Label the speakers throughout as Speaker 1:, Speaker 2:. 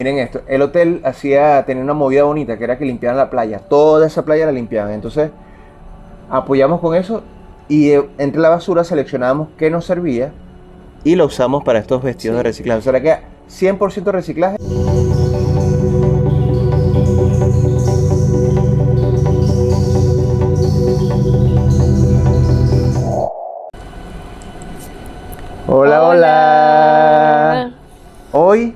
Speaker 1: Miren esto, el hotel tenía una movida bonita, que era que limpiaban la playa, toda esa playa la limpiaban. Entonces apoyamos con eso y entre la basura seleccionábamos qué nos servía y lo usamos para estos vestidos de
Speaker 2: Sí.
Speaker 1: reciclaje. O sea, que 100% reciclaje. Hola, hola.
Speaker 2: Hola.
Speaker 1: Hoy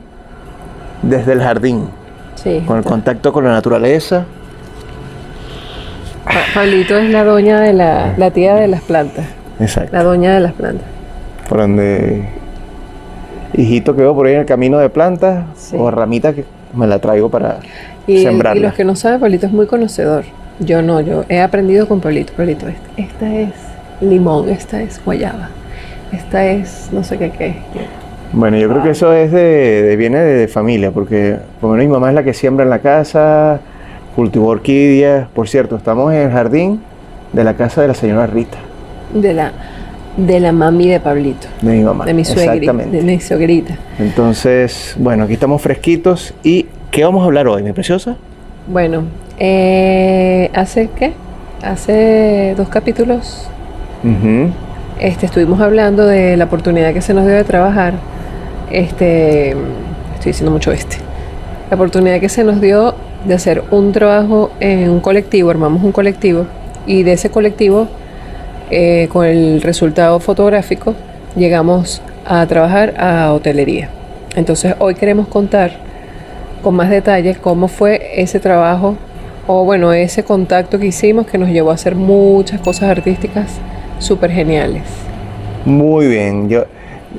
Speaker 1: desde el jardín,
Speaker 2: Sí.
Speaker 1: con el contacto con la naturaleza.
Speaker 2: Pablito es la doña de la tía de las plantas.
Speaker 1: Exacto.
Speaker 2: La doña de las plantas.
Speaker 1: Por donde hijito quedó por ahí en el camino de plantas
Speaker 2: Sí.
Speaker 1: o ramitas que me la traigo para
Speaker 2: Y
Speaker 1: sembrarla.
Speaker 2: los que no saben, Pablito es muy conocedor. Yo no, yo he aprendido con Pablito. Pablito, esta es limón, esta es guayaba, esta es no sé qué.
Speaker 1: Bueno, yo creo que eso viene de familia, porque por lo menos mi mamá es la que siembra en la casa, cultivó orquídeas. Por cierto, estamos en el jardín de la casa de la señora Rita,
Speaker 2: De la mami de Pablito,
Speaker 1: de mi mamá.
Speaker 2: de mi suegrita,
Speaker 1: Exactamente.
Speaker 2: de mi suegrita.
Speaker 1: Entonces, bueno, aquí estamos fresquitos. ¿Y qué vamos a hablar hoy, mi preciosa?
Speaker 2: Bueno, ¿hace qué? Hace 2 capítulos
Speaker 1: Ujú.
Speaker 2: estuvimos hablando de la oportunidad que se nos dio de trabajar. Estoy diciendo mucho La oportunidad que se nos dio de hacer un trabajo en un colectivo, armamos un colectivo y de ese colectivo, con el resultado fotográfico, llegamos a trabajar a hotelería. Entonces hoy queremos contar con más detalles cómo fue ese trabajo o bueno, ese contacto que hicimos que nos llevó a hacer muchas cosas artísticas súper geniales.
Speaker 1: Muy bien.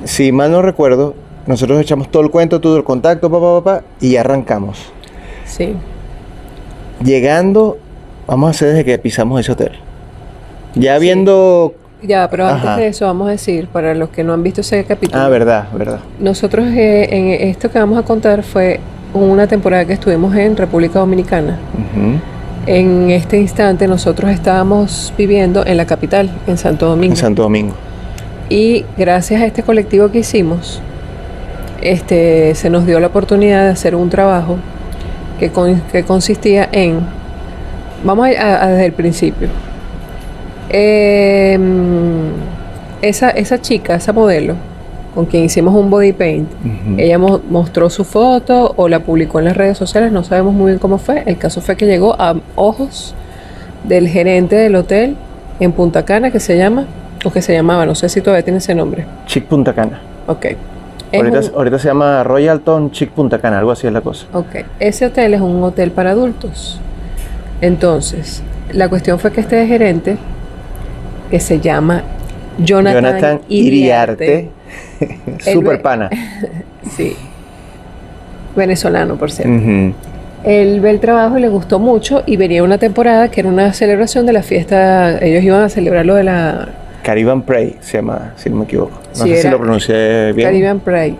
Speaker 1: Si mal no recuerdo, nosotros echamos todo el cuento, todo el contacto, y arrancamos.
Speaker 2: Sí.
Speaker 1: Llegando, vamos a hacer desde que pisamos ese hotel. Ya
Speaker 2: Sí.
Speaker 1: viendo...
Speaker 2: Ya, pero antes
Speaker 1: Ajá.
Speaker 2: de eso vamos a decir, para los que no han visto ese capítulo,
Speaker 1: Ah, verdad.
Speaker 2: nosotros en esto que vamos a contar fue una temporada que estuvimos en República Dominicana.
Speaker 1: Ujú.
Speaker 2: En este instante nosotros estábamos viviendo en la capital, en Santo Domingo.
Speaker 1: En Santo Domingo.
Speaker 2: Y gracias a este colectivo que hicimos, se nos dio la oportunidad de hacer un trabajo que consistía en, vamos a desde el principio. Esa chica, esa modelo, con quien hicimos un body paint,
Speaker 1: Ujú.
Speaker 2: ella mostró su foto o la publicó en las redes sociales, no sabemos muy bien cómo fue. El caso fue que llegó a ojos del gerente del hotel en Punta Cana, que se llama, o que se llamaba, no sé si todavía tiene ese nombre.
Speaker 1: Chic Punta Cana.
Speaker 2: Ok. Es
Speaker 1: Ahorita se llama Royalton Chic Punta Cana, algo así es la cosa.
Speaker 2: Ok, ese hotel es un hotel para adultos. Entonces, la cuestión fue que este gerente, que se llama Jonathan
Speaker 1: Iriarte. Super
Speaker 2: ve-
Speaker 1: pana.
Speaker 2: Sí, venezolano por cierto.
Speaker 1: Ujú.
Speaker 2: Él ve el trabajo y le gustó mucho y venía una temporada que era una celebración de la fiesta, ellos iban a celebrar lo de la
Speaker 1: Caribbean Pride se llama, si no me equivoco. No
Speaker 2: Sí,
Speaker 1: sé si
Speaker 2: era
Speaker 1: lo pronuncié bien.
Speaker 2: Caribbean Pride,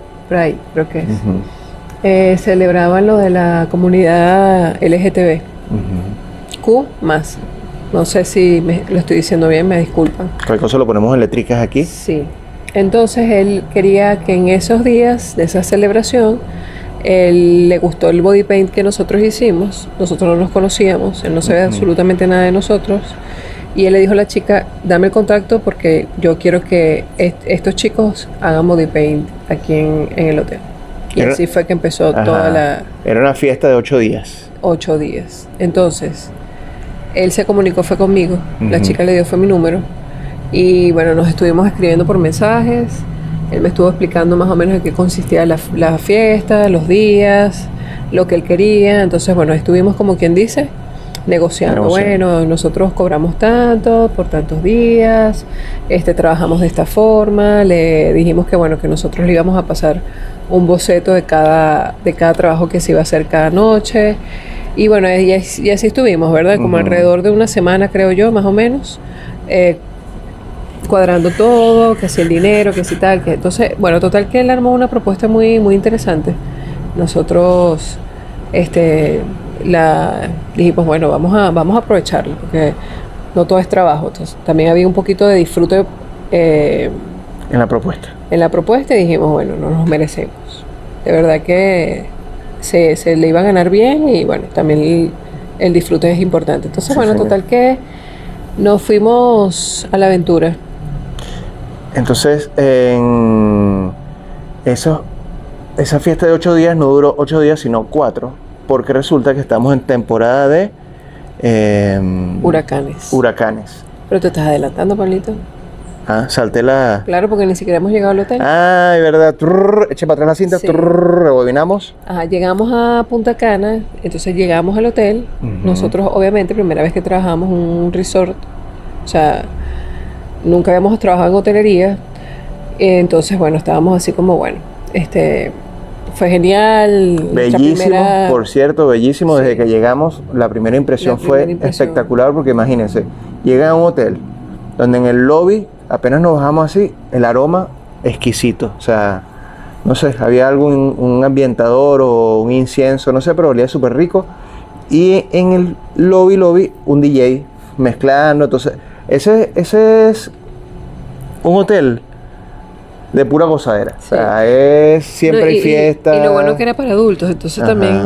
Speaker 2: creo que es.
Speaker 1: Ujú.
Speaker 2: Celebraban lo de la comunidad LGTB,
Speaker 1: Ujú.
Speaker 2: Q más. No sé si lo estoy diciendo bien, me disculpan.
Speaker 1: Cualquier cosa lo ponemos en letricas aquí.
Speaker 2: Sí. Entonces él quería que en esos días de esa celebración, él le gustó el body paint que nosotros hicimos. Nosotros no nos conocíamos, él no sabía
Speaker 1: Ujú.
Speaker 2: absolutamente nada de nosotros. Y él le dijo a la chica, dame el contacto porque yo quiero que estos chicos hagan body paint aquí en el hotel. Y
Speaker 1: Era-
Speaker 2: así fue que empezó
Speaker 1: Ajá.
Speaker 2: toda la
Speaker 1: Era una fiesta de 8 días.
Speaker 2: 8 días. Entonces, él se comunicó, fue conmigo. La
Speaker 1: Ujú.
Speaker 2: chica le dio, fue mi número. Y bueno, nos estuvimos escribiendo por mensajes. Él me estuvo explicando más o menos en qué consistía la fiesta, los días, lo que él quería. Entonces, bueno, estuvimos como quien dice, negociando. Bueno, nosotros cobramos tanto por tantos días, trabajamos de esta forma. Le dijimos que bueno, que nosotros le íbamos a pasar un boceto de cada trabajo que se iba a hacer cada noche. Y bueno, y así estuvimos, ¿verdad? Como
Speaker 1: Ujú.
Speaker 2: alrededor de una semana, creo yo, más o menos. Cuadrando todo, que si el dinero, que si tal, que entonces, bueno, total que él armó una propuesta muy, muy interesante. Nosotros, dijimos, bueno, vamos a aprovecharlo, porque no todo es trabajo. Entonces, también había un poquito de disfrute
Speaker 1: En la propuesta.
Speaker 2: en la propuesta y dijimos, bueno, no nos merecemos. De verdad que se le iba a ganar bien y bueno, también el disfrute es importante. Entonces,
Speaker 1: Sí,
Speaker 2: bueno,
Speaker 1: señor.
Speaker 2: total que nos fuimos a la aventura.
Speaker 1: Entonces, esa fiesta de 8 días no duró 8 días, sino 4, porque resulta que estamos en temporada de
Speaker 2: Huracanes.
Speaker 1: huracanes.
Speaker 2: Pero te estás adelantando, Pablito.
Speaker 1: Ah, salté la...
Speaker 2: Claro, porque ni siquiera hemos llegado al hotel.
Speaker 1: Ay, verdad. Eché para atrás la cinta,
Speaker 2: Sí.
Speaker 1: rebobinamos.
Speaker 2: Ajá, llegamos a Punta Cana, entonces llegamos al hotel.
Speaker 1: Ujú.
Speaker 2: Nosotros, obviamente, primera vez que trabajamos en un resort, o sea, nunca habíamos trabajado en hotelería. Entonces, bueno, estábamos así como, bueno, fue genial. Nuestra
Speaker 1: Bellísimo,
Speaker 2: primera-
Speaker 1: por cierto, bellísimo.
Speaker 2: Sí.
Speaker 1: Desde que llegamos, la primera impresión
Speaker 2: La primera
Speaker 1: fue
Speaker 2: impresión.
Speaker 1: espectacular, porque imagínense, llegan a un hotel donde en el lobby, apenas nos bajamos así, el aroma exquisito. O sea, no sé, había algún un ambientador o un incienso, no sé, pero olía súper rico. Y en el lobby, un DJ mezclando. Entonces, ese es un hotel de pura gozadera.
Speaker 2: Sí.
Speaker 1: O sea, es siempre
Speaker 2: No,
Speaker 1: hay fiesta.
Speaker 2: Y lo bueno que era para adultos, entonces
Speaker 1: Ajá.
Speaker 2: también,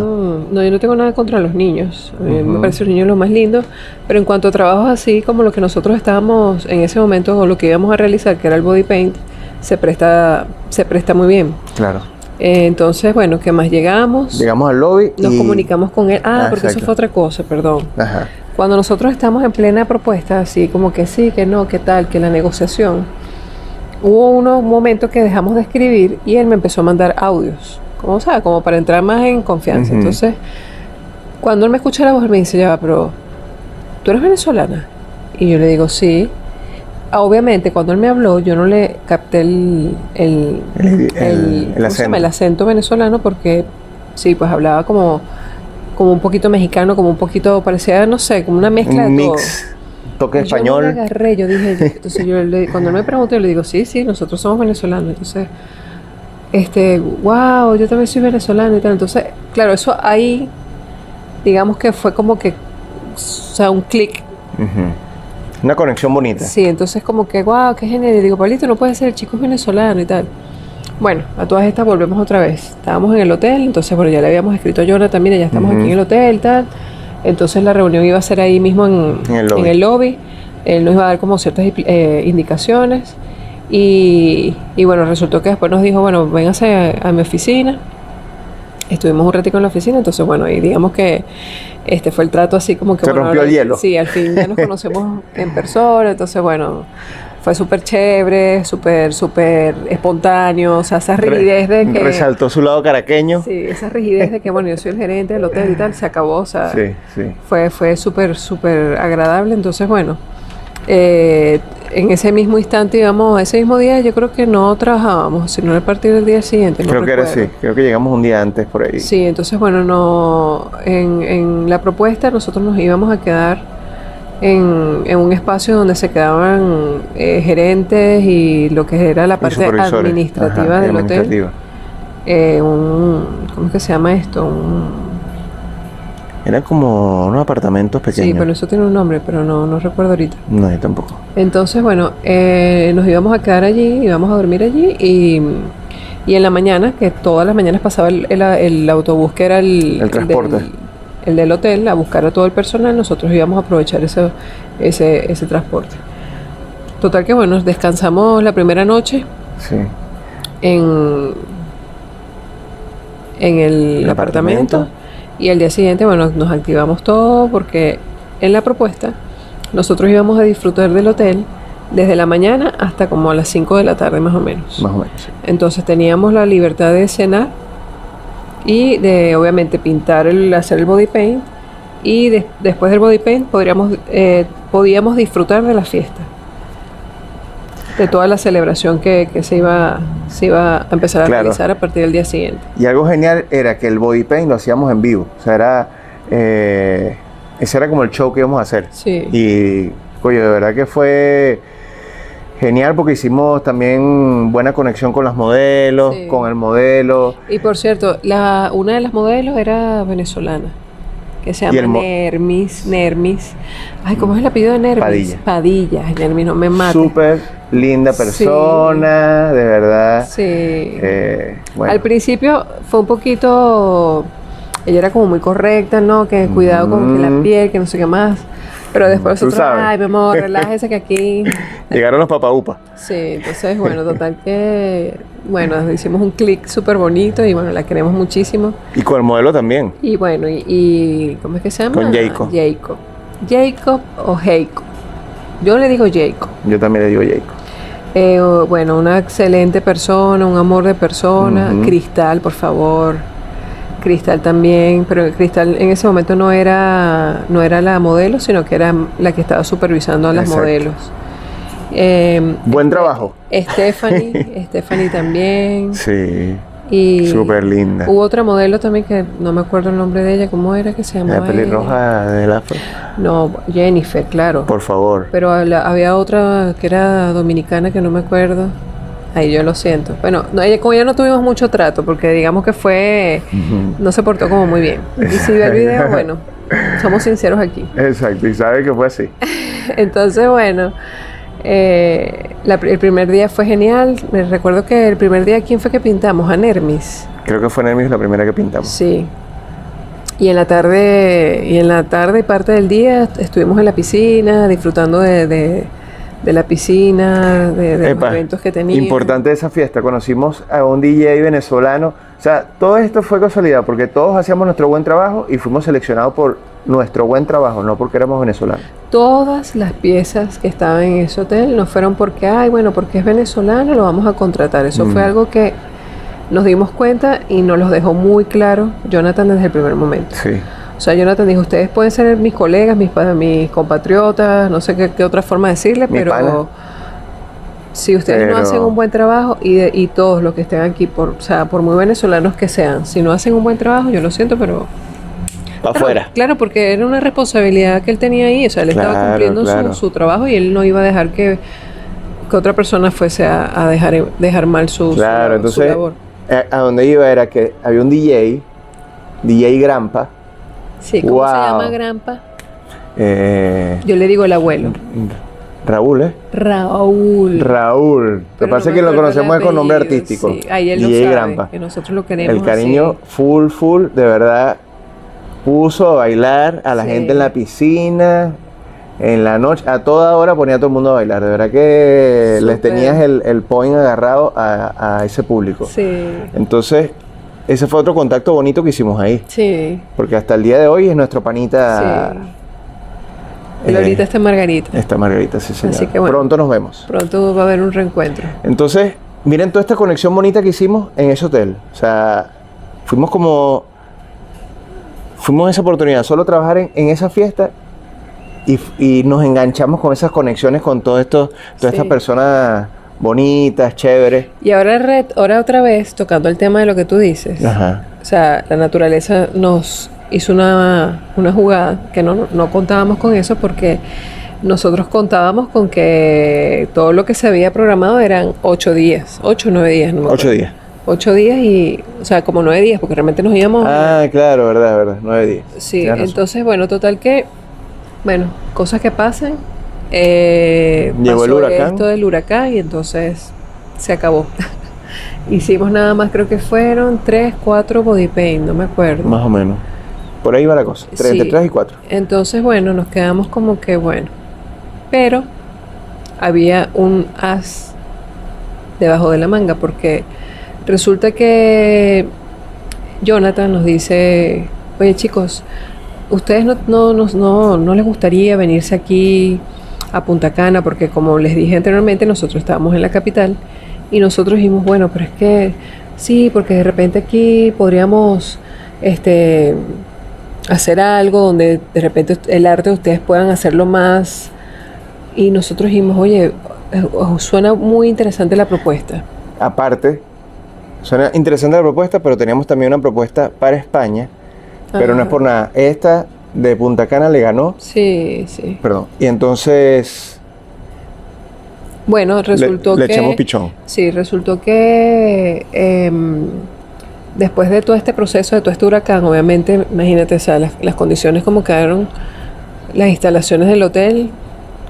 Speaker 2: no, yo no tengo nada contra los niños. A mí me
Speaker 1: Ujú.
Speaker 2: parecen los niños los más lindos, pero en cuanto a trabajos así como lo que nosotros estábamos en ese momento o lo que íbamos a realizar, que era el body paint, se presta muy bien.
Speaker 1: Claro.
Speaker 2: Entonces, bueno, ¿qué más? Llegamos,
Speaker 1: Llegamos al lobby
Speaker 2: nos
Speaker 1: y...
Speaker 2: comunicamos con él. Ah, porque eso
Speaker 1: exacto.
Speaker 2: fue otra cosa, perdón.
Speaker 1: Ajá.
Speaker 2: Cuando nosotros estamos en plena propuesta, así como que sí, que no, que tal, que la negociación, hubo un momento que dejamos de escribir y él me empezó a mandar audios, como, ¿sabes? Como para entrar más en confianza.
Speaker 1: Ujú.
Speaker 2: Entonces, cuando él me escucha la voz, él me dice, ya va, pero ¿tú eres venezolana? Y yo le digo, sí. Obviamente, cuando él me habló, yo no le capté
Speaker 1: El
Speaker 2: ¿cómo se llama?
Speaker 1: acento.
Speaker 2: El acento venezolano porque, sí, pues hablaba como un poquito mexicano, como un poquito, parecía, no sé, como una mezcla
Speaker 1: Un
Speaker 2: de todo.
Speaker 1: mix, toque
Speaker 2: Y
Speaker 1: español.
Speaker 2: yo no le agarré, yo dije, entonces cuando él me preguntó, yo le digo, sí, sí, nosotros somos venezolanos. Entonces, wow, yo también soy venezolano y tal. Entonces, claro, eso ahí, digamos que fue como que, o sea, un clic.
Speaker 1: Ujú. Una conexión bonita.
Speaker 2: Sí, entonces como que, wow, qué genial. Y digo, Pablito, no puede ser, el chico es venezolano y tal. Bueno, a todas estas volvemos otra vez. Estábamos en el hotel, entonces, bueno, ya le habíamos escrito a Jonathan, mira, ya estamos
Speaker 1: Ujú.
Speaker 2: aquí en el hotel y tal. Entonces la reunión iba a ser ahí mismo en el lobby. Él nos iba a dar como ciertas indicaciones. Y bueno, resultó que después nos dijo, bueno, véngase a mi oficina. Estuvimos un ratico en la oficina, entonces bueno, y digamos que este fue el trato así como que...
Speaker 1: Se
Speaker 2: bueno,
Speaker 1: rompió el hielo.
Speaker 2: Sí, al fin ya nos conocemos en persona, entonces bueno, fue súper chévere, súper espontáneo, o sea, esa rigidez de que...
Speaker 1: Resaltó su lado caraqueño.
Speaker 2: Sí, esa rigidez de que bueno, yo soy el gerente del hotel y tal, se acabó, o sea,
Speaker 1: Sí, sí.
Speaker 2: fue súper agradable, entonces bueno, en ese mismo instante, digamos, ese mismo día yo creo que no trabajábamos, sino a partir del día siguiente.
Speaker 1: Creo que era así. Creo que llegamos un día antes por ahí.
Speaker 2: Sí, entonces bueno, no, en la propuesta nosotros nos íbamos a quedar en un espacio donde se quedaban gerentes y lo que era la
Speaker 1: Y
Speaker 2: parte
Speaker 1: supervisores.
Speaker 2: administrativa
Speaker 1: Ajá,
Speaker 2: del hotel.
Speaker 1: administrativa.
Speaker 2: ¿Cómo es que se llama esto?
Speaker 1: Eran como unos apartamentos pequeños.
Speaker 2: Sí, pero eso tiene un nombre, pero no recuerdo ahorita.
Speaker 1: No, yo tampoco.
Speaker 2: Entonces, bueno, nos íbamos a quedar allí, íbamos a dormir allí y en la mañana, que todas las mañanas pasaba el autobús que era
Speaker 1: El transporte.
Speaker 2: el del hotel a buscar a todo el personal, nosotros íbamos a aprovechar ese transporte. Total que bueno, descansamos la primera noche
Speaker 1: Sí.
Speaker 2: en el apartamento. Y al día siguiente, bueno, nos activamos todo porque en la propuesta nosotros íbamos a disfrutar del hotel desde la mañana hasta como a las 5 de la tarde más o menos.
Speaker 1: Más o menos, sí.
Speaker 2: Entonces teníamos la libertad de cenar y de obviamente hacer el body paint y después del body paint podíamos disfrutar de la fiesta. De toda la celebración que se iba a empezar a
Speaker 1: Claro.
Speaker 2: realizar a partir del día siguiente.
Speaker 1: Y algo genial era que el body paint lo hacíamos en vivo. O sea, ese era como el show que íbamos a hacer.
Speaker 2: Sí.
Speaker 1: Y, coño, de verdad que fue genial porque hicimos también buena conexión con las modelos,
Speaker 2: Sí.
Speaker 1: con el modelo.
Speaker 2: Y por cierto, una de las modelos era venezolana, que se
Speaker 1: Y el
Speaker 2: llama
Speaker 1: mo-
Speaker 2: Nermis. Ay, ¿cómo es el apellido de Nermis? Padilla. Ay, Nermis, no me mate.
Speaker 1: Súper linda persona, de verdad.
Speaker 2: Sí.
Speaker 1: Bueno,
Speaker 2: Al principio fue un poquito ella era como muy correcta, ¿no? Que cuidado con que la piel, que no sé qué más. Pero después
Speaker 1: Tú
Speaker 2: nosotros,
Speaker 1: sabes.
Speaker 2: ay, mi amor, relájese que aquí...
Speaker 1: Llegaron los papaupas.
Speaker 2: Sí, entonces, bueno, total que... Bueno, hicimos un clic súper bonito y bueno, la queremos muchísimo.
Speaker 1: Y con el modelo también.
Speaker 2: Y bueno, y ¿cómo es que se llama?
Speaker 1: Con Jacob.
Speaker 2: Jacob. Jacob o Jacob. Yo le digo Jacob.
Speaker 1: Yo también le digo Jacob.
Speaker 2: Bueno, una excelente persona, un amor de persona. Cristal, por favor. Cristal también, pero Cristal en ese momento no era la modelo, sino que era la que estaba supervisando a las
Speaker 1: Exacto.
Speaker 2: modelos.
Speaker 1: Buen trabajo.
Speaker 2: Stephanie también.
Speaker 1: Sí.
Speaker 2: Y
Speaker 1: Súper linda.
Speaker 2: hubo otra modelo también que no me acuerdo el nombre de ella, ¿cómo era que se
Speaker 1: La
Speaker 2: llamaba?
Speaker 1: pelirroja del afro.
Speaker 2: No, Jennifer, claro.
Speaker 1: Por favor.
Speaker 2: Pero había otra que era dominicana que no me acuerdo. Ahí yo lo siento. Bueno, no, con ella no tuvimos mucho trato porque digamos que no se portó como muy bien. Y si ve el video, bueno, somos sinceros aquí.
Speaker 1: Exacto, y sabe que fue así.
Speaker 2: Entonces, bueno, el primer día fue genial. Me recuerdo que el primer día, ¿quién fue que pintamos? A Nermis.
Speaker 1: Creo que fue Nermis la primera que pintamos.
Speaker 2: Sí. Y en la tarde y parte del día estuvimos en la piscina, disfrutando de la piscina, de los
Speaker 1: Epa,
Speaker 2: eventos que teníamos.
Speaker 1: importante esa fiesta. Conocimos a un DJ venezolano. O sea, todo esto fue casualidad porque todos hacíamos nuestro buen trabajo y fuimos seleccionados por nuestro buen trabajo, no porque éramos venezolanos.
Speaker 2: Todas las piezas que estaban en ese hotel no fueron porque, porque es venezolano, lo vamos a contratar. Eso fue algo que nos dimos cuenta y nos los dejó muy claro Jonathan desde el primer momento.
Speaker 1: Sí.
Speaker 2: O sea, Jonathan dijo, ustedes pueden ser mis colegas, mis compatriotas, no sé qué otra forma de decirle,
Speaker 1: Mi
Speaker 2: pero
Speaker 1: pana.
Speaker 2: si ustedes no hacen un buen trabajo y todos los que estén aquí, por muy venezolanos que sean, si no hacen un buen trabajo, yo lo siento, pero...
Speaker 1: Para afuera.
Speaker 2: Claro, porque era una responsabilidad que él tenía ahí, o sea, él estaba
Speaker 1: Claro,
Speaker 2: cumpliendo
Speaker 1: claro.
Speaker 2: su trabajo y él no iba a dejar que otra persona fuese a dejar mal su
Speaker 1: Claro,
Speaker 2: su
Speaker 1: entonces
Speaker 2: labor.
Speaker 1: a donde iba era que había un DJ Grampa.
Speaker 2: Sí, ¿cómo se
Speaker 1: Wow.
Speaker 2: llama Grampa?
Speaker 1: eh,
Speaker 2: Yo le digo el abuelo.
Speaker 1: Raúl, ¿eh?
Speaker 2: Raúl.
Speaker 1: Raúl. Lo que
Speaker 2: Pero
Speaker 1: pasa
Speaker 2: no
Speaker 1: es que
Speaker 2: me
Speaker 1: lo
Speaker 2: acuerdo el
Speaker 1: conocemos con nombre
Speaker 2: apellido,
Speaker 1: artístico.
Speaker 2: Sí. Ahí él lo
Speaker 1: DJ
Speaker 2: sabe,
Speaker 1: Grampa.
Speaker 2: que nosotros lo queremos
Speaker 1: El cariño
Speaker 2: así.
Speaker 1: full, de verdad, puso a bailar a la
Speaker 2: Sí.
Speaker 1: gente en la piscina, en la noche, a toda hora ponía a todo el mundo a bailar. De verdad que les
Speaker 2: Súper.
Speaker 1: tenías el point agarrado a ese público.
Speaker 2: Sí,
Speaker 1: Entonces, ese fue otro contacto bonito que hicimos ahí.
Speaker 2: sí,
Speaker 1: Porque hasta el día de hoy es nuestro panita.
Speaker 2: sí. Lolita está Margarita.
Speaker 1: Esta Margarita, sí, señor.
Speaker 2: Así que bueno.
Speaker 1: Pronto nos vemos.
Speaker 2: Pronto va a haber un reencuentro.
Speaker 1: Entonces, miren toda esta conexión bonita que hicimos en ese hotel. O sea, fuimos en esa oportunidad, solo trabajar en esa fiesta y nos enganchamos con esas conexiones con todas estas
Speaker 2: Sí.
Speaker 1: personas bonitas, chéveres.
Speaker 2: Y ahora otra vez, tocando el tema de lo que tú dices.
Speaker 1: Ajá.
Speaker 2: O sea, la naturaleza nos hizo una jugada que no contábamos con eso porque nosotros contábamos con que todo lo que se había programado eran 8 días, 8 o 9 días, no me
Speaker 1: 8
Speaker 2: acuerdo.
Speaker 1: días.
Speaker 2: 8 días y, o sea, como 9 días, porque realmente nos íbamos...
Speaker 1: Ah, claro, verdad, 9 días.
Speaker 2: Sí,
Speaker 1: Tienes razón.
Speaker 2: entonces, bueno, total que, bueno, cosas que pasan.
Speaker 1: Llegó el
Speaker 2: pasó
Speaker 1: huracán.
Speaker 2: esto del huracán y entonces se acabó. Hicimos nada más, creo que fueron 3, 4 body paint, no me acuerdo.
Speaker 1: Más o menos. Por ahí va la cosa.
Speaker 2: Sí.
Speaker 1: Entre 3 y 4.
Speaker 2: Entonces, bueno, nos quedamos como que, bueno. Pero había un as debajo de la manga porque resulta que Jonathan nos dice, oye chicos, ¿ustedes no les gustaría venirse aquí a Punta Cana? Porque como les dije anteriormente, nosotros estábamos en la capital y nosotros dijimos, bueno, pero es que sí, porque de repente aquí podríamos hacer algo donde de repente el arte de ustedes puedan hacerlo más. Y nosotros dijimos, oye, suena muy interesante la propuesta.
Speaker 1: Aparte, suena interesante la propuesta, pero teníamos también una propuesta para España. Pero no es por nada. Esta de Punta Cana le ganó.
Speaker 2: Sí, sí.
Speaker 1: Perdón. Y entonces
Speaker 2: Bueno, resultó
Speaker 1: le
Speaker 2: que...
Speaker 1: echamos pichón.
Speaker 2: Sí, resultó que después de todo este proceso, de todo este huracán, obviamente, imagínate, o sea, las condiciones como quedaron, las instalaciones del hotel,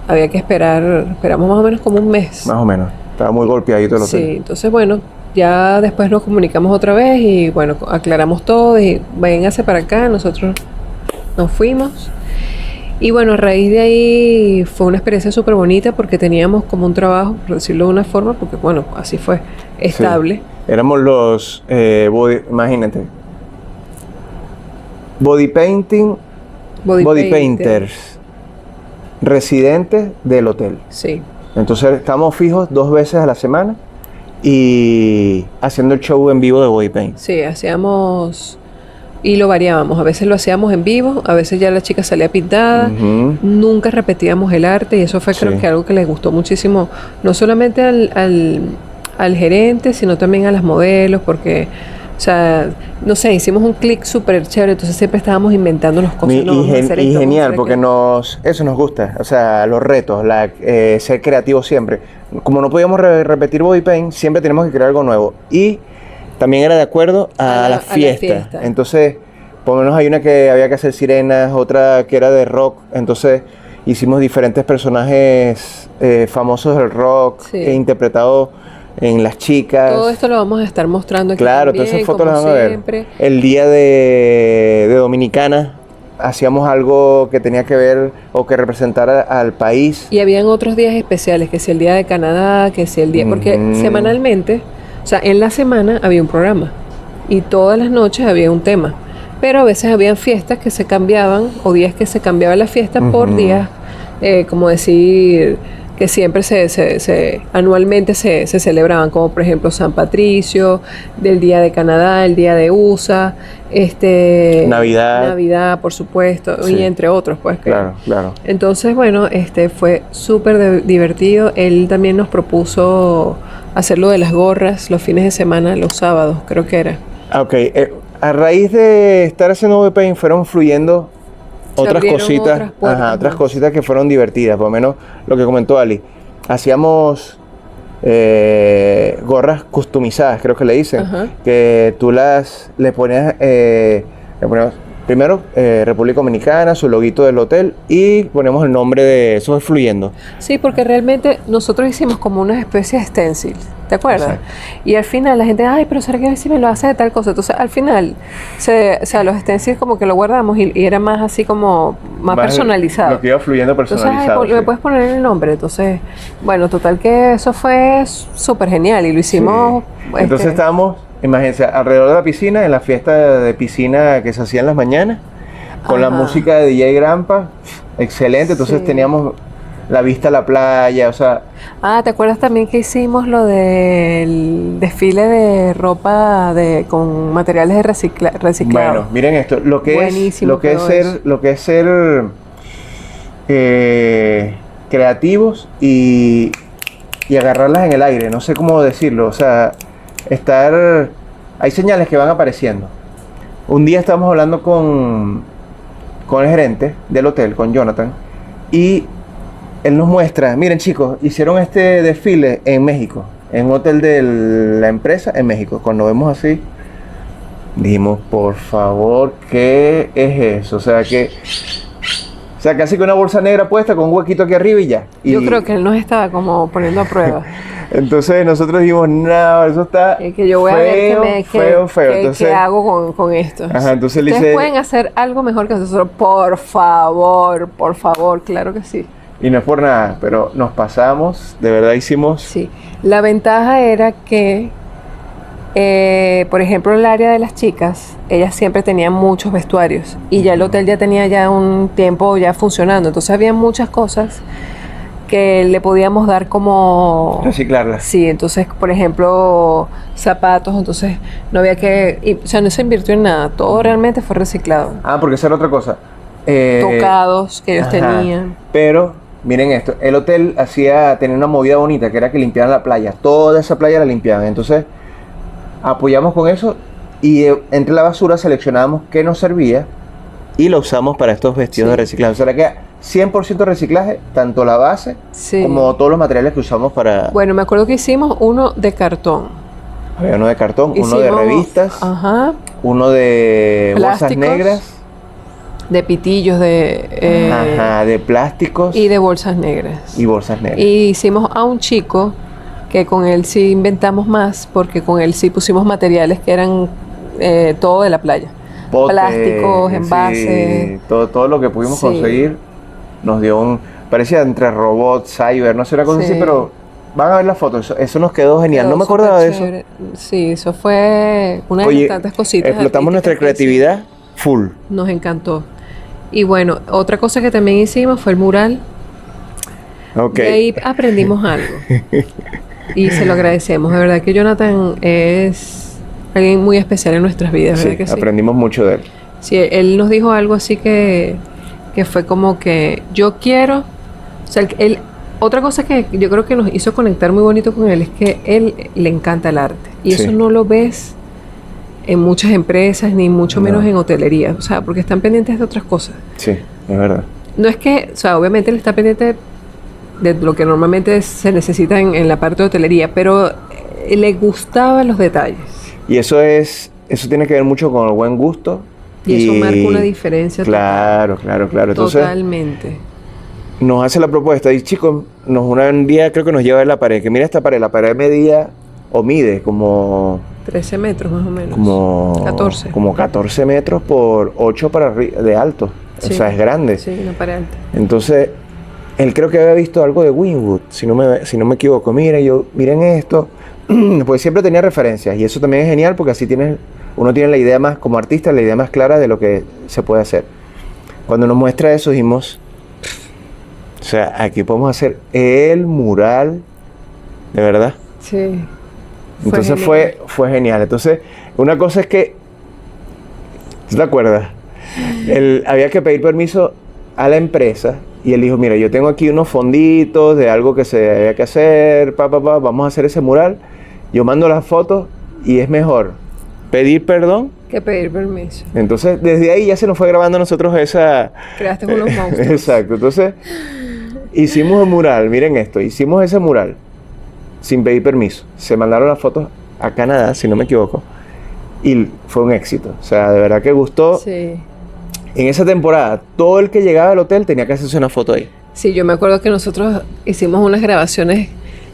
Speaker 2: había que esperamos más o menos como un mes.
Speaker 1: Más o menos. Estaba muy golpeadito el hotel.
Speaker 2: Sí, entonces bueno, Ya después nos comunicamos otra vez y bueno, aclaramos todo y véngase para acá, nosotros nos fuimos. Y bueno, a raíz de ahí fue una experiencia súper bonita porque teníamos como un trabajo, por decirlo de una forma, porque bueno, así fue, estable.
Speaker 1: Sí. Éramos los, imagínate, body painting, body painters, residentes del hotel.
Speaker 2: Sí.
Speaker 1: Entonces estamos fijos 2 veces a la semana y haciendo el show en vivo de body paint.
Speaker 2: Sí, hacíamos y lo variábamos. A veces lo hacíamos en vivo, a veces ya la chica salía pintada.
Speaker 1: Ujú.
Speaker 2: Nunca repetíamos el arte y eso fue creo
Speaker 1: Sí.
Speaker 2: que algo que les gustó muchísimo, no solamente al gerente, sino también a las modelos, porque, o sea, no sé, hicimos un clic súper chévere, entonces siempre estábamos inventando las cosas.
Speaker 1: Y,
Speaker 2: No, vamos a hacer
Speaker 1: y
Speaker 2: esto, vamos a
Speaker 1: genial,
Speaker 2: hacer
Speaker 1: porque
Speaker 2: aquello.
Speaker 1: eso nos gusta, o sea, los retos, ser creativos siempre. Como no podíamos repetir body paint, siempre tenemos que crear algo nuevo. Y también era de acuerdo a la fiesta.
Speaker 2: fiesta.
Speaker 1: Entonces, por lo menos hay una que había que hacer sirenas, otra que era de rock. Entonces, hicimos diferentes personajes famosos del rock,
Speaker 2: Sí.
Speaker 1: interpretados en las chicas.
Speaker 2: Todo esto lo vamos a estar mostrando aquí
Speaker 1: Claro,
Speaker 2: también,
Speaker 1: todas esas fotos
Speaker 2: como
Speaker 1: las van a ver.
Speaker 2: siempre.
Speaker 1: El día de Dominicana hacíamos algo que tenía que ver o que representara al país.
Speaker 2: Y habían otros días especiales, que si el día de Canadá, que si el día, porque
Speaker 1: Ujú.
Speaker 2: semanalmente, o sea, en la semana había un programa y todas las noches había un tema, pero a veces habían fiestas que se cambiaban o días que se cambiaba la fiesta por
Speaker 1: Ujú.
Speaker 2: días, como decir, que siempre anualmente se celebraban, como por ejemplo San Patricio, del Día de Canadá, el Día de USA, Navidad, por supuesto,
Speaker 1: Sí.
Speaker 2: y entre otros, pues.
Speaker 1: Claro, claro.
Speaker 2: Entonces, bueno, fue súper divertido. Él también nos propuso hacer lo de las gorras los fines de semana, los sábados, creo que era.
Speaker 1: Ok, a raíz de estar haciendo body paint fueron fluyendo
Speaker 2: Se
Speaker 1: otras
Speaker 2: abrieron
Speaker 1: cositas,
Speaker 2: otras puertas
Speaker 1: otras
Speaker 2: más.
Speaker 1: cositas que fueron divertidas, por lo menos lo que comentó Ali. Hacíamos gorras customizadas, creo que le dicen,
Speaker 2: Ajá.
Speaker 1: que tú le ponías primero República Dominicana, su loguito del hotel y ponemos el nombre de eso, es fluyendo.
Speaker 2: Sí, porque realmente nosotros hicimos como una especie de stencil, ¿te acuerdas?
Speaker 1: Exacto.
Speaker 2: Y al final la gente, ay, pero ¿será que si me lo hace de tal cosa? Entonces, al final, o sea, los stencils como que lo guardamos y era más así como, más personalizado.
Speaker 1: Lo que iba fluyendo
Speaker 2: Entonces, ay,
Speaker 1: personalizado.
Speaker 2: me
Speaker 1: Sí.
Speaker 2: puedes poner el nombre. Entonces, bueno, total que eso fue súper genial y lo hicimos.
Speaker 1: Sí. Entonces estábamos, imagínense, alrededor de la piscina, en la fiesta de piscina que se hacía en las mañanas, con la
Speaker 2: Ajá.
Speaker 1: música de DJ Grampa, excelente. Entonces
Speaker 2: Sí.
Speaker 1: teníamos la vista a la playa, o sea,
Speaker 2: Ah, ¿te acuerdas también que hicimos lo del desfile de ropa con materiales de reciclado?
Speaker 1: bueno, miren esto,
Speaker 2: Buenísimo quedó eso.
Speaker 1: lo que es ser creativos y agarrarlas en el aire, no sé cómo decirlo, o sea, hay señales que van apareciendo. Un día estábamos hablando con el gerente del hotel, con Jonathan, y él nos muestra, miren chicos, hicieron este desfile en México, en un hotel de la empresa en México. Cuando vemos así, dijimos, por favor, ¿qué es eso? O sea, casi que una bolsa negra puesta con un huequito aquí arriba y ya.
Speaker 2: Yo
Speaker 1: Y
Speaker 2: creo que él nos estaba como poniendo a prueba.
Speaker 1: entonces nosotros dijimos, no, eso está
Speaker 2: Que yo voy a ver
Speaker 1: feo.
Speaker 2: qué
Speaker 1: Entonces,
Speaker 2: hago con esto.
Speaker 1: ajá, entonces él
Speaker 2: Ustedes
Speaker 1: dice,
Speaker 2: pueden hacer algo mejor que nosotros, por favor, claro que sí.
Speaker 1: y no es por nada, pero nos pasamos, de verdad hicimos,
Speaker 2: Sí, la ventaja era que, por ejemplo, el área de las chicas, ellas siempre tenían muchos vestuarios y ya el hotel ya tenía ya un tiempo ya funcionando, entonces había muchas cosas que le podíamos dar como...
Speaker 1: reciclarlas.
Speaker 2: Sí, entonces, por ejemplo, zapatos, entonces no había o sea, no se invirtió en nada, todo realmente fue reciclado.
Speaker 1: Ah, porque esa era otra cosa.
Speaker 2: Tocados que ellos
Speaker 1: Ajá.
Speaker 2: tenían.
Speaker 1: Pero, miren esto, el hotel tenía una movida bonita, que era que limpiaban la playa. Toda esa playa la limpiaban. Entonces, apoyamos con eso y entre la basura seleccionábamos qué nos servía y lo usamos para estos vestidos
Speaker 2: Sí.
Speaker 1: de reciclaje. O sea, que 100% reciclaje, tanto la base
Speaker 2: Sí.
Speaker 1: como todos los materiales que usamos para...
Speaker 2: Bueno, me acuerdo que hicimos uno de cartón.
Speaker 1: Había uno de cartón, uno de
Speaker 2: Hicimos-
Speaker 1: revistas,
Speaker 2: Ajá.
Speaker 1: uno de bolsas
Speaker 2: Plásticos.
Speaker 1: negras,
Speaker 2: De pitillos,
Speaker 1: ajá, de plásticos
Speaker 2: y de bolsas negras.
Speaker 1: y bolsas negras.
Speaker 2: Y hicimos a un chico que con él sí inventamos más, porque con él sí pusimos materiales que eran todo de la playa.
Speaker 1: Potes,
Speaker 2: Plásticos, envases.
Speaker 1: sí, todo lo que pudimos
Speaker 2: Sí.
Speaker 1: conseguir nos dio parecía entre robots, cyber, no sé, una cosa
Speaker 2: Sí.
Speaker 1: así, pero van a ver las fotos, eso nos quedó genial,
Speaker 2: Quedó
Speaker 1: no me
Speaker 2: súper
Speaker 1: acordaba de eso.
Speaker 2: chévere. Sí, eso fue una de
Speaker 1: Oye,
Speaker 2: las tantas cositas
Speaker 1: explotamos nuestra
Speaker 2: artísticas que
Speaker 1: creatividad full.
Speaker 2: nos encantó. Y bueno, otra cosa que también hicimos fue el mural.
Speaker 1: Ok.
Speaker 2: De ahí aprendimos algo. Y se lo agradecemos. De verdad que Jonathan es alguien muy especial en nuestras vidas, ¿verdad
Speaker 1: Sí,
Speaker 2: que sí?
Speaker 1: aprendimos mucho de él.
Speaker 2: Sí, él nos dijo algo así que fue como que yo quiero, o sea, otra cosa que yo creo que nos hizo conectar muy bonito con él es que él le encanta el arte. Y
Speaker 1: Sí.
Speaker 2: eso no lo ves en muchas empresas, ni mucho menos
Speaker 1: No.
Speaker 2: en hotelería. O sea, porque están pendientes de otras cosas.
Speaker 1: Sí, es verdad.
Speaker 2: No es que, o sea, obviamente él está pendiente de lo que normalmente se necesita en la parte de hotelería, pero le gustaban los detalles.
Speaker 1: Y eso tiene que ver mucho con el buen gusto.
Speaker 2: Y eso marca una diferencia
Speaker 1: Claro, claro, claro. Entonces,
Speaker 2: totalmente.
Speaker 1: nos hace la propuesta y chicos, un día creo que nos lleva a ver la pared, que mira esta pared, la pared mide como
Speaker 2: 13 metros más o menos.
Speaker 1: como
Speaker 2: 14.
Speaker 1: como 14 metros por 8 para arriba de alto.
Speaker 2: Sí.
Speaker 1: O sea, es grande.
Speaker 2: Sí, una pared alta.
Speaker 1: Entonces, él creo que había visto algo de Wynwood, si no me equivoco. Miren esto. Pues siempre tenía referencias y eso también es genial porque así uno tiene la idea más, como artista, la idea más clara de lo que se puede hacer. Cuando nos muestra eso dijimos, o sea, aquí podemos hacer el mural, de verdad.
Speaker 2: Sí.
Speaker 1: Entonces fue genial. Entonces, una cosa es que, ¿tú te acuerdas? Había que pedir permiso a la empresa y él dijo, mira, yo tengo aquí unos fonditos de algo que se había que hacer, vamos a hacer ese mural. Yo mando las fotos y es mejor pedir perdón
Speaker 2: que pedir permiso.
Speaker 1: Entonces, desde ahí ya se nos fue grabando a nosotros esa...
Speaker 2: Creaste unos monstruos.
Speaker 1: Exacto. Entonces, hicimos un mural. Miren esto. Hicimos ese mural sin pedir permiso. Se mandaron las fotos a Canadá, si no me equivoco. Y fue un éxito. O sea, de verdad que gustó.
Speaker 2: Sí.
Speaker 1: En esa temporada, todo el que llegaba al hotel tenía que hacerse una foto ahí.
Speaker 2: Sí, yo me acuerdo que nosotros hicimos unas grabaciones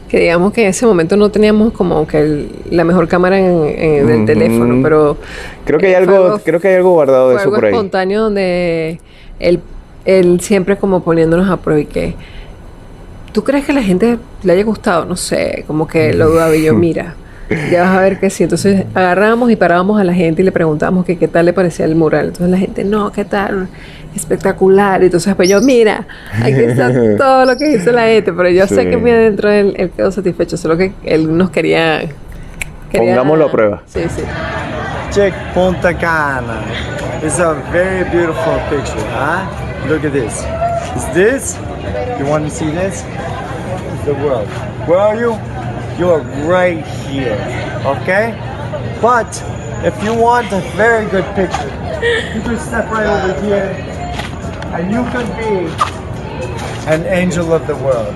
Speaker 2: que digamos que en ese momento no teníamos como que la mejor cámara del teléfono, pero
Speaker 1: creo que hay algo guardado de
Speaker 2: fue
Speaker 1: eso
Speaker 2: algo
Speaker 1: por ahí.
Speaker 2: espontáneo donde él siempre como poniéndonos a prueba y que ¿tú crees que a la gente le haya gustado? No sé, como que lo dudaba y yo, mira, ya vas a ver que sí. Entonces agarrábamos y parábamos a la gente y le preguntábamos que qué tal le parecía el mural. Entonces la gente, no, qué tal, espectacular. Entonces pues yo, mira, aquí está todo lo que hizo la gente, pero yo sé que muy adentro él quedó satisfecho, solo que él nos quería
Speaker 1: Pongámoslo a prueba.
Speaker 2: Sí, sí.
Speaker 3: Check Punta Cana. It's a very beautiful picture, huh? Look at this. Is this? You want to see this? It's the world. Where are you? You're right here, okay? But if you want a very good picture, you can step right over here and you can be an angel of the world.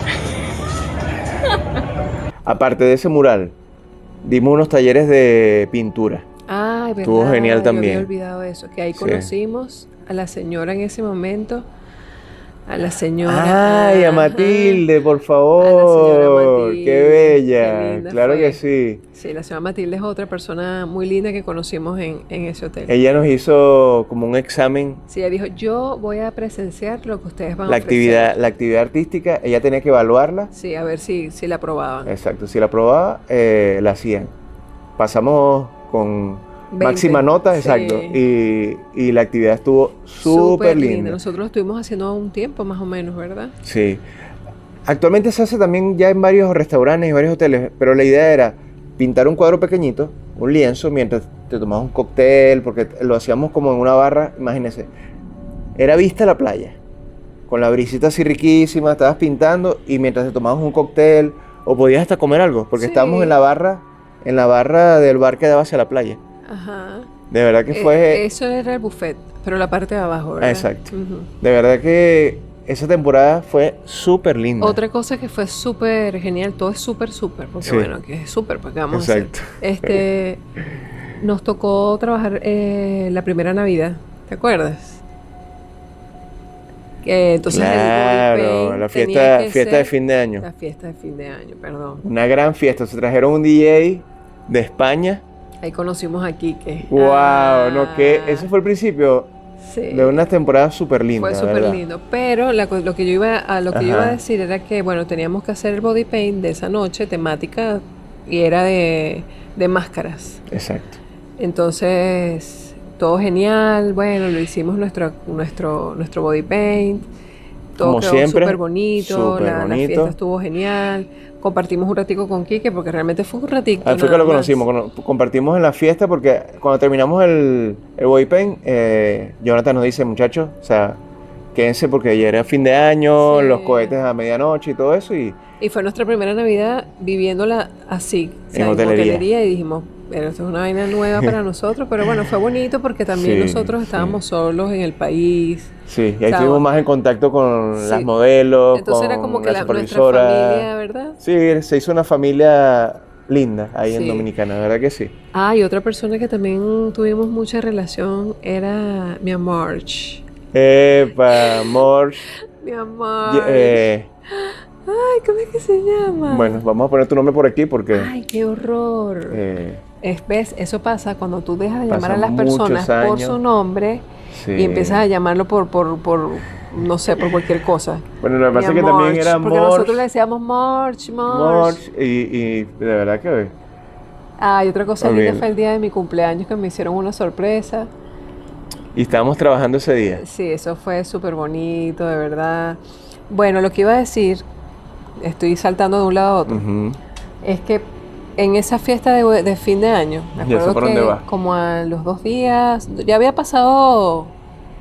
Speaker 1: Aparte de ese mural, dimos unos talleres de pintura.
Speaker 2: Ay, verdad.
Speaker 1: Estuvo genial
Speaker 2: yo
Speaker 1: también.
Speaker 2: había olvidado eso, que ahí
Speaker 1: Sí.
Speaker 2: conocimos a la señora en ese momento. A la señora.
Speaker 1: Ay, a
Speaker 2: ajá.
Speaker 1: Matilde, por
Speaker 2: A la señora
Speaker 1: favor.
Speaker 2: Matilde.
Speaker 1: Qué bella.
Speaker 2: Qué linda
Speaker 1: Claro
Speaker 2: fue.
Speaker 1: que sí.
Speaker 2: Sí, la señora Matilde es otra persona muy linda que conocimos en ese hotel.
Speaker 1: Ella nos hizo como un examen.
Speaker 2: Sí, ella dijo, yo voy a presenciar lo que ustedes van
Speaker 1: La
Speaker 2: a ofrecer.
Speaker 1: actividad artística, ella tenía que evaluarla.
Speaker 2: Sí, a ver si la aprobaban.
Speaker 1: Exacto, si la aprobaba, la hacían. Pasamos con
Speaker 2: 20,
Speaker 1: máxima nota,
Speaker 2: sí.
Speaker 1: exacto. Y la actividad estuvo súper linda.
Speaker 2: Nosotros lo estuvimos haciendo un tiempo más o menos, ¿verdad?
Speaker 1: Sí. Actualmente se hace también ya en varios restaurantes y varios hoteles, pero la idea era pintar un cuadro pequeñito, un lienzo, mientras te tomabas un cóctel, porque lo hacíamos como en una barra, imagínense. Era vista la playa, con la brisita así riquísima, estabas pintando y mientras te tomabas un cóctel, o podías hasta comer algo, porque
Speaker 2: Sí.
Speaker 1: estábamos en la barra del bar que daba hacia la playa.
Speaker 2: Ajá.
Speaker 1: De verdad que fue...
Speaker 2: Eso era el buffet, pero la parte de abajo, ¿verdad?
Speaker 1: Exacto.
Speaker 2: Ujú.
Speaker 1: De verdad que esa temporada fue súper linda.
Speaker 2: Otra cosa que fue súper genial, todo es súper, porque
Speaker 1: Sí.
Speaker 2: bueno, que es súper, porque vamos
Speaker 1: Exacto.
Speaker 2: a hacer. Nos tocó trabajar la primera Navidad, ¿te acuerdas? Entonces el
Speaker 1: Claro,
Speaker 2: body
Speaker 1: la
Speaker 2: paint tenía que
Speaker 1: fiesta de
Speaker 2: ser
Speaker 1: fin de año.
Speaker 2: la fiesta de fin de año, perdón.
Speaker 1: Una gran fiesta. Se trajeron un DJ de España.
Speaker 2: Ahí conocimos a Quique.
Speaker 1: ¡Wow! No, que ese fue el principio
Speaker 2: Sí.
Speaker 1: de una temporada súper linda.
Speaker 2: Fue súper
Speaker 1: ¿verdad?
Speaker 2: lindo, pero lo que yo iba a
Speaker 1: Ajá.
Speaker 2: decir era que, bueno, teníamos que hacer el body paint de esa noche, temática, y era de máscaras.
Speaker 1: Exacto.
Speaker 2: Entonces, todo genial, bueno, lo hicimos nuestro body paint, todo
Speaker 1: Como
Speaker 2: quedó
Speaker 1: siempre,
Speaker 2: súper bonito,
Speaker 1: súper
Speaker 2: la
Speaker 1: bonito.
Speaker 2: fiesta estuvo genial, compartimos un ratico con Quique, porque realmente fue un ratito
Speaker 1: Ahí fue que
Speaker 2: nada
Speaker 1: lo
Speaker 2: más.
Speaker 1: conocimos, compartimos en la fiesta porque cuando terminamos el body paint, Jonathan nos dice, muchachos, o sea, quédense porque ya era fin de año,
Speaker 2: Sí.
Speaker 1: los cohetes a medianoche y todo eso, y
Speaker 2: Y fue nuestra primera Navidad viviéndola así, o sea,
Speaker 1: En hotelería.
Speaker 2: y dijimos, bueno, esto es una vaina nueva para nosotros, pero bueno, fue bonito porque también
Speaker 1: Sí,
Speaker 2: nosotros estábamos solos en el país.
Speaker 1: sí, y ahí
Speaker 2: O sea,
Speaker 1: estuvimos más en contacto con
Speaker 2: sí.
Speaker 1: las modelos,
Speaker 2: Entonces
Speaker 1: con
Speaker 2: era como que
Speaker 1: la
Speaker 2: nuestra
Speaker 1: supervisora.
Speaker 2: familia, ¿verdad?
Speaker 1: Sí, se hizo una familia linda ahí en
Speaker 2: Sí.
Speaker 1: Dominicana, ¿verdad que sí?
Speaker 2: Ah, y otra persona que también tuvimos mucha relación era mi March.
Speaker 1: Epa, amor.
Speaker 2: Mi amor. Ay, ¿cómo es que se llama?
Speaker 1: Bueno, vamos a poner tu nombre por aquí porque
Speaker 2: Ay, qué horror. ¿Ves? Eso pasa cuando tú dejas de llamar a las
Speaker 1: pasan muchos
Speaker 2: personas por
Speaker 1: años.
Speaker 2: su nombre
Speaker 1: sí.
Speaker 2: y empiezas a llamarlo por no sé, por cualquier cosa.
Speaker 1: Bueno, lo que pasa es
Speaker 2: Mi
Speaker 1: que también
Speaker 2: March,
Speaker 1: era
Speaker 2: porque
Speaker 1: Morch,
Speaker 2: nosotros le decíamos March.
Speaker 1: y de verdad que
Speaker 2: Ah, y otra cosa linda
Speaker 1: Horrible.
Speaker 2: fue el día de mi cumpleaños que me hicieron una sorpresa.
Speaker 1: y estábamos trabajando ese día.
Speaker 2: Sí, eso fue súper bonito, de verdad. Bueno, lo que iba a decir, estoy saltando de un lado a otro,
Speaker 1: Ujú.
Speaker 2: es que en esa fiesta de fin de año, me
Speaker 1: Ya sé
Speaker 2: acuerdo
Speaker 1: por
Speaker 2: que
Speaker 1: dónde vas.
Speaker 2: como a los 2 días, ya había pasado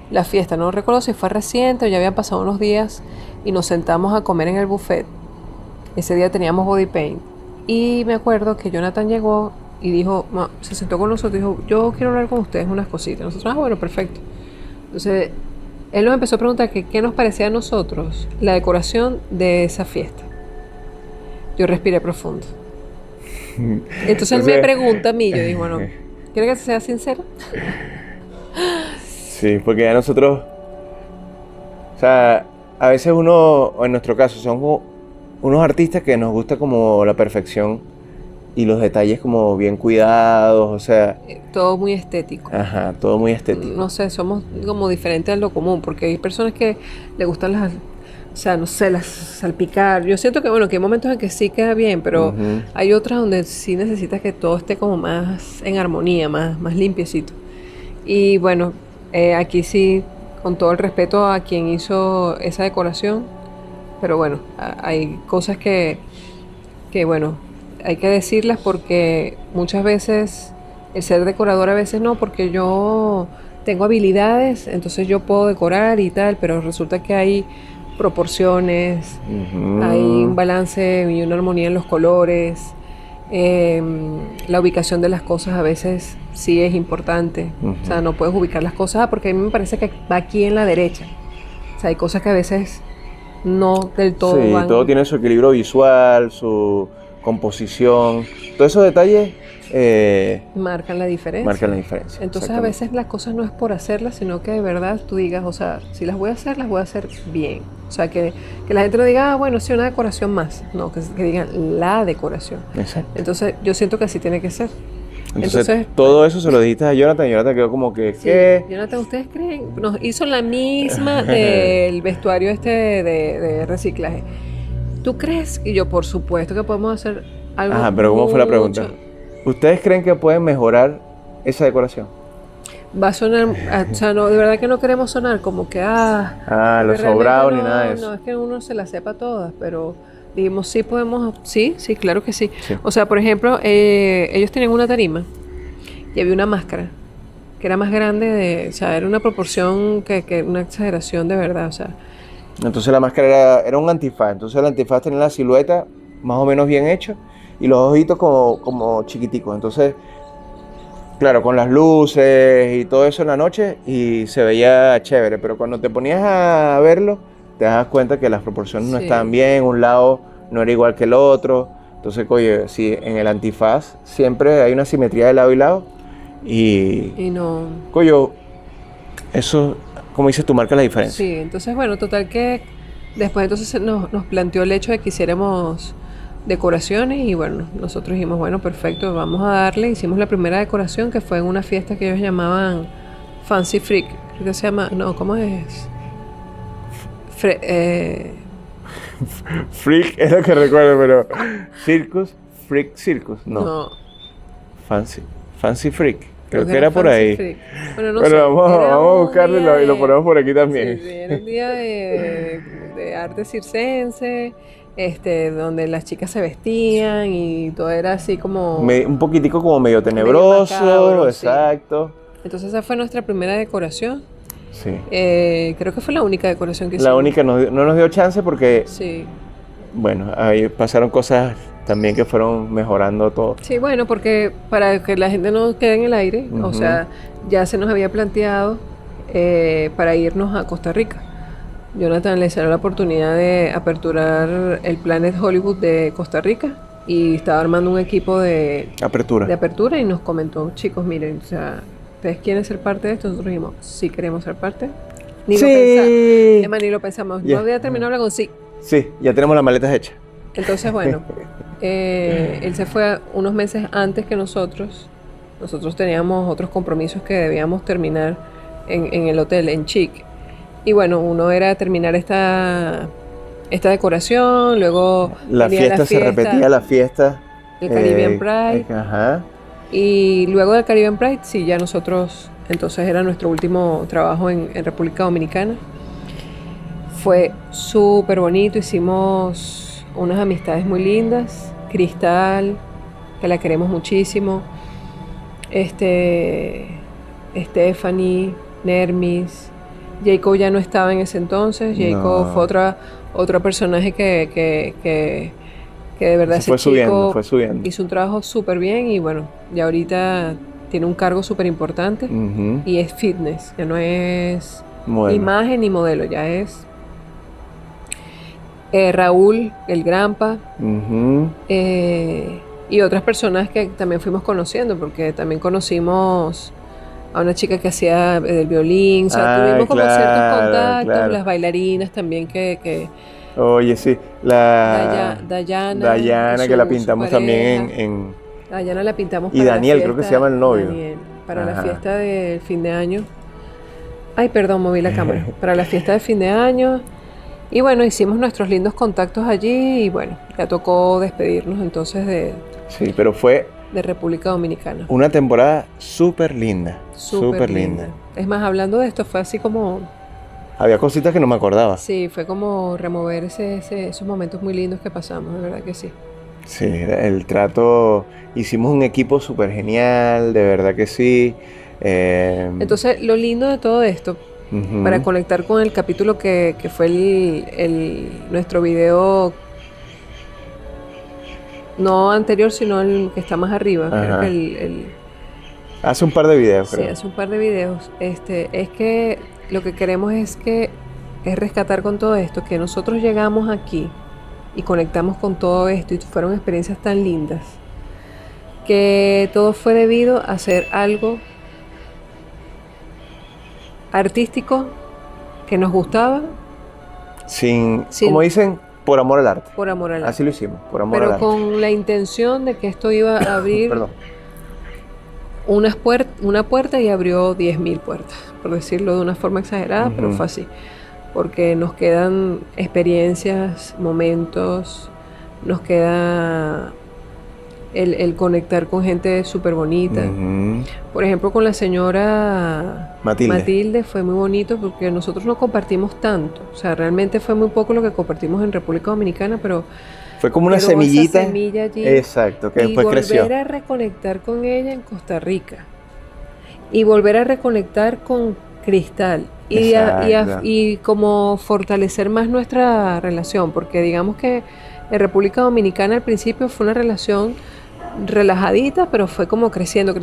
Speaker 2: la fiesta, no recuerdo si fue reciente o ya habían pasado unos días y nos sentamos a comer en el buffet. Ese día teníamos body paint y me acuerdo que Jonathan llegó y dijo, se sentó con nosotros y dijo, yo quiero hablar con ustedes unas cositas. Nosotros, bueno, perfecto. Entonces, él nos empezó a preguntar que qué nos parecía a nosotros la decoración de esa fiesta. Yo respiré profundo. Entonces él me
Speaker 1: Entonces-
Speaker 2: pregunta a mí, yo digo, bueno, ¿quiere que sea sincera?
Speaker 1: Sí, porque ya nosotros, o sea, a veces uno, o en nuestro caso, son como unos artistas que nos gusta como la perfección y los detalles como bien cuidados, o sea,
Speaker 2: Todo muy estético.
Speaker 1: ajá, todo muy estético.
Speaker 2: No sé, somos como diferentes a lo común, porque hay personas que le gustan las, o sea, no sé, las salpicar. Yo siento que, bueno, que hay momentos en que sí queda bien, pero
Speaker 1: Ujú.
Speaker 2: hay otras donde sí necesitas que todo esté como más en armonía, más limpiecito. Y bueno, aquí sí, con todo el respeto a quien hizo esa decoración, pero bueno, hay cosas que, bueno, hay que decirlas porque muchas veces el ser decorador a veces no, porque yo tengo habilidades, entonces yo puedo decorar y tal, pero resulta que hay proporciones,
Speaker 1: Ujú.
Speaker 2: hay un balance y una armonía en los colores, la ubicación de las cosas a veces sí es importante, o sea, no puedes ubicar las cosas porque a mí me parece que va aquí en la derecha, o sea, hay cosas que a veces no del todo
Speaker 1: Sí,
Speaker 2: van.
Speaker 1: todo tiene su equilibrio visual, su composición, todos esos detalles
Speaker 2: Marcan la diferencia.
Speaker 1: marcan la diferencia.
Speaker 2: Entonces a
Speaker 1: exactamente.
Speaker 2: veces las cosas no es por hacerlas, sino que de verdad tú digas, o sea, si las voy a hacer bien. O sea, que la gente no diga, bueno, sí, una decoración más. No, que digan la decoración.
Speaker 1: Exacto.
Speaker 2: Entonces yo siento que así tiene que ser.
Speaker 1: Entonces, todo eso se lo dijiste a Jonathan y Jonathan quedó como que,
Speaker 2: Sí,
Speaker 1: ¿qué?
Speaker 2: Jonathan, ¿ustedes creen? Nos hizo la misma del vestuario este de reciclaje. ¿Tú crees? Y yo, por supuesto que podemos hacer algo.
Speaker 1: Ajá, pero ¿cómo fue la pregunta?
Speaker 2: mucho-
Speaker 1: ¿Ustedes creen que pueden mejorar esa decoración?
Speaker 2: Va a sonar, o sea, no, de verdad que no queremos sonar como que,
Speaker 1: Ah,
Speaker 2: porque
Speaker 1: lo sobrado
Speaker 2: realmente
Speaker 1: ni nada de
Speaker 2: No,
Speaker 1: eso.
Speaker 2: es que uno se las sepa todas, pero dijimos, sí podemos, sí, claro que sí.
Speaker 1: Sí.
Speaker 2: O sea, por ejemplo, ellos tenían una tarima y había una máscara que era más grande, o sea, era una proporción que una exageración de verdad, o sea,
Speaker 1: Entonces la máscara era un antifaz. Entonces el antifaz tenía la silueta más o menos bien hecha y los ojitos como chiquiticos. Entonces, claro, con las luces y todo eso en la noche y se veía chévere. Pero cuando te ponías a verlo, te das cuenta que las proporciones no
Speaker 2: Sí.
Speaker 1: estaban bien. Un lado no era igual que el otro. Entonces, oye, sí, en el antifaz siempre hay una simetría de lado y lado. Y,
Speaker 2: y no,
Speaker 1: coño, eso como dices tú, marca la diferencia.
Speaker 2: Sí, entonces bueno, total que después entonces nos planteó el hecho de que hiciéramos decoraciones y bueno, nosotros dijimos, bueno, perfecto, vamos a darle. Hicimos la primera decoración que fue en una fiesta que ellos llamaban Fancy Freak, creo que se llama, no, ¿cómo es?
Speaker 1: Freak es lo que recuerdo, pero Circus, Freak Circus, no. Fancy Freak, creo que era por
Speaker 2: Fancy
Speaker 1: ahí.
Speaker 2: Freak. Bueno, no
Speaker 1: Bueno,
Speaker 2: sé,
Speaker 1: vamos
Speaker 2: era
Speaker 1: a
Speaker 2: un
Speaker 1: buscarlo
Speaker 2: día
Speaker 1: y lo ponemos por aquí también.
Speaker 2: Sí, era un día de arte circense, donde las chicas se vestían y todo era así como
Speaker 1: Un poquitico como medio tenebroso,
Speaker 2: macabro,
Speaker 1: exacto.
Speaker 2: Entonces esa fue nuestra primera decoración.
Speaker 1: Sí.
Speaker 2: Creo que fue la única decoración que
Speaker 1: La
Speaker 2: hicimos.
Speaker 1: única no nos dio chance porque,
Speaker 2: Sí.
Speaker 1: bueno, ahí pasaron cosas también que fueron mejorando todo.
Speaker 2: Sí, bueno, porque para que la gente no quede en el aire, o
Speaker 1: Ujú.
Speaker 2: sea, ya se nos había planteado para irnos a Costa Rica. Jonathan le salió la oportunidad de aperturar el Planet Hollywood de Costa Rica y estaba armando un equipo de
Speaker 1: Apertura.
Speaker 2: apertura y nos comentó, chicos, miren, o sea, ¿ustedes quieren ser parte de esto? Nosotros dijimos, sí queremos ser parte. Ni lo pensamos.
Speaker 1: Sí.
Speaker 2: Ni lo pensamos.
Speaker 1: Ya.
Speaker 2: No había terminado de hablar con sí.
Speaker 1: Sí, ya tenemos las maletas hechas.
Speaker 2: Entonces, bueno, él se fue unos meses antes que nosotros. Nosotros teníamos otros compromisos que debíamos terminar en el hotel, en Chic. Y bueno, uno era terminar esta decoración, luego
Speaker 1: La
Speaker 2: venía
Speaker 1: fiesta se repetía, la fiesta.
Speaker 2: el Caribbean Pride.
Speaker 1: Ajá.
Speaker 2: Y luego del Caribbean Pride, sí, ya nosotros, entonces era nuestro último trabajo en República Dominicana. Fue súper bonito, hicimos unas amistades muy lindas. Cristal, que la queremos muchísimo. Stephanie, Nermis. Jacob ya no estaba en ese entonces. Jacob
Speaker 1: No.
Speaker 2: fue otro personaje que de verdad
Speaker 1: Se
Speaker 2: ese
Speaker 1: fue
Speaker 2: chico
Speaker 1: subiendo.
Speaker 2: hizo un trabajo súper bien y bueno, ya ahorita tiene un cargo súper importante
Speaker 1: Ujú.
Speaker 2: y es fitness, ya no es
Speaker 1: Bueno.
Speaker 2: imagen ni modelo, ya es Raúl, el Grampa,
Speaker 1: Ujú.
Speaker 2: y otras personas que también fuimos conociendo, porque también conocimos a una chica que hacía el violín, o sea, tuvimos como ciertos
Speaker 1: Claro,
Speaker 2: contactos,
Speaker 1: claro.
Speaker 2: las bailarinas también que
Speaker 1: Oye, sí,
Speaker 2: Dayana,
Speaker 1: Dayana,
Speaker 2: y
Speaker 1: que la
Speaker 2: su
Speaker 1: pintamos
Speaker 2: pareja.
Speaker 1: también en
Speaker 2: Dayana la pintamos
Speaker 1: Y
Speaker 2: para la
Speaker 1: Daniel,
Speaker 2: fiesta,
Speaker 1: creo que se llama el novio.
Speaker 2: Daniel, para la
Speaker 1: Ajá.
Speaker 2: fiesta de fin de año. Ay, perdón, moví la cámara. Para la fiesta de fin de año. Y bueno, hicimos nuestros lindos contactos allí y bueno, ya tocó despedirnos entonces
Speaker 1: Sí, pero fue
Speaker 2: de República Dominicana.
Speaker 1: una temporada súper linda.
Speaker 2: Súper linda. Es más, hablando de esto, fue así como,
Speaker 1: Había cositas que no me acordaba.
Speaker 2: sí, fue como remover esos momentos muy lindos que pasamos, de verdad que sí.
Speaker 1: Sí, el trato, hicimos un equipo súper genial, de verdad que sí.
Speaker 2: Entonces, lo lindo de todo esto,
Speaker 1: Ujú.
Speaker 2: para conectar con el capítulo que fue nuestro video, no anterior, sino el que está más arriba, creo
Speaker 1: Ajá.
Speaker 2: que
Speaker 1: Hace un par de videos,
Speaker 2: sí,
Speaker 1: creo.
Speaker 2: hace un par de videos, es que lo que queremos es rescatar con todo esto, que nosotros llegamos aquí y conectamos con todo esto y fueron experiencias tan lindas, que todo fue debido a hacer algo artístico que nos gustaba
Speaker 1: Sin,
Speaker 2: Sin-
Speaker 1: como dicen, por amor al arte.
Speaker 2: por amor al arte.
Speaker 1: Así lo hicimos, por amor al
Speaker 2: Pero
Speaker 1: arte.
Speaker 2: con la intención de que esto iba a abrir
Speaker 1: Perdón.
Speaker 2: una puerta y abrió 10.000 puertas, por decirlo de una forma exagerada, pero
Speaker 1: Ujú.
Speaker 2: fue así. Porque nos quedan experiencias, momentos, nos queda el conectar con gente súper bonita.
Speaker 1: Ujú.
Speaker 2: Por ejemplo, con la señora
Speaker 1: Matilde.
Speaker 2: fue muy bonito porque nosotros no compartimos tanto. O sea, realmente fue muy poco lo que compartimos en República Dominicana, pero
Speaker 1: Fue como una
Speaker 2: quedó
Speaker 1: semillita.
Speaker 2: esa semilla allí.
Speaker 1: Exacto, que
Speaker 2: Y
Speaker 1: después creció.
Speaker 2: volver a reconectar con ella en Costa Rica. Y volver a reconectar con Cristal.
Speaker 1: Exacto.
Speaker 2: Y como fortalecer más nuestra relación. Porque digamos que en República Dominicana al principio fue una relación relajadita, pero fue como creciendo.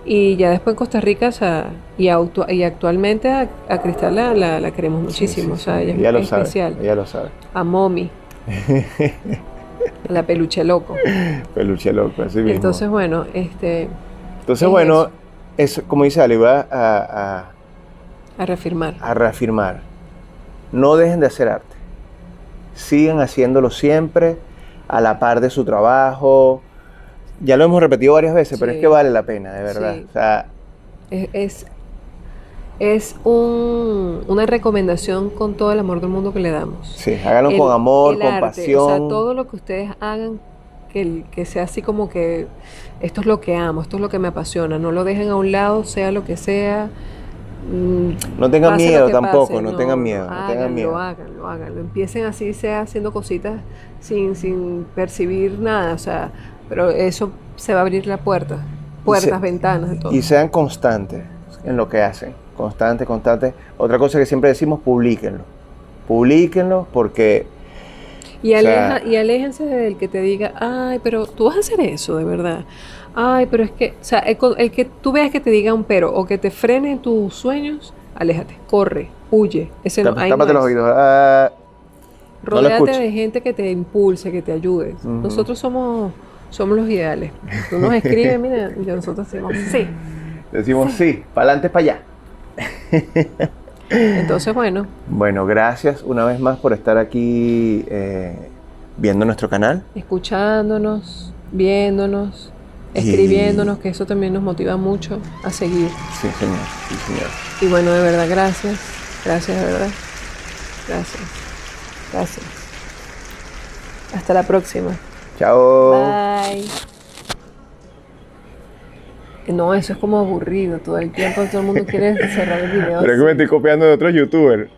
Speaker 2: Y ya después en Costa Rica, o sea, y actualmente a Cristal la queremos muchísimo.
Speaker 1: Sí,
Speaker 2: o sea, ella
Speaker 1: ella lo
Speaker 2: es
Speaker 1: sabe,
Speaker 2: especial.
Speaker 1: ella lo sabe.
Speaker 2: A Momi. La peluche loco.
Speaker 1: Peluche loco, así mismo.
Speaker 2: Entonces, bueno,
Speaker 1: Entonces,
Speaker 2: es
Speaker 1: bueno, eso, como dice Ale, va
Speaker 2: A reafirmar.
Speaker 1: a reafirmar. No dejen de hacer arte. Sigan haciéndolo siempre a la par de su trabajo. Ya lo hemos repetido varias veces, pero
Speaker 2: Sí.
Speaker 1: es que vale la pena, de verdad.
Speaker 2: Sí.
Speaker 1: O sea,
Speaker 2: Es una recomendación con todo el amor del mundo que le damos.
Speaker 1: sí, háganlo con amor,
Speaker 2: el
Speaker 1: con
Speaker 2: arte,
Speaker 1: pasión.
Speaker 2: O sea, todo lo que ustedes hagan, que sea así como que esto es lo que amo, esto es lo que me apasiona. No lo dejen a un lado, sea lo que sea.
Speaker 1: No tengan
Speaker 2: pase lo
Speaker 1: miedo
Speaker 2: que
Speaker 1: tampoco,
Speaker 2: pase,
Speaker 1: no tengan miedo, no tengan miedo.
Speaker 2: Háganlo. Empiecen así, sea haciendo cositas sin percibir nada, o sea, pero eso se va a abrir la puertas, ventanas, de todo.
Speaker 1: Y sean constantes en lo que hacen. Constante. Otra cosa que siempre decimos, publíquenlo. Publíquenlo porque
Speaker 2: Y,
Speaker 1: o sea,
Speaker 2: y aléjense del que te diga, ay, pero tú vas a hacer eso, de verdad. Ay, pero es que, o sea, el que tú veas que te diga un pero o que te frene en tus sueños, aléjate, corre, huye. Ese no, ahí no
Speaker 1: tápate los
Speaker 2: es.
Speaker 1: oídos. No lo
Speaker 2: Rodéate
Speaker 1: escuches.
Speaker 2: de gente que te impulse, que te ayude.
Speaker 1: Ujú.
Speaker 2: Nosotros somos los ideales. Tú nos escribes, mira, y nosotros decimos sí.
Speaker 1: Decimos sí, para adelante, para allá.
Speaker 2: Entonces, bueno,
Speaker 1: Bueno, gracias una vez más por estar aquí viendo nuestro canal.
Speaker 2: escuchándonos, viéndonos, escribiéndonos, que eso también nos motiva mucho a seguir.
Speaker 1: Sí, señor. Sí, señor.
Speaker 2: Y bueno, de verdad, gracias. Gracias, de verdad. Gracias. Gracias. Hasta la próxima.
Speaker 1: Chao.
Speaker 2: Bye. No, eso es como aburrido. Todo el tiempo todo el mundo quiere cerrar el video.
Speaker 1: Pero es que me estoy copiando de otros youtubers.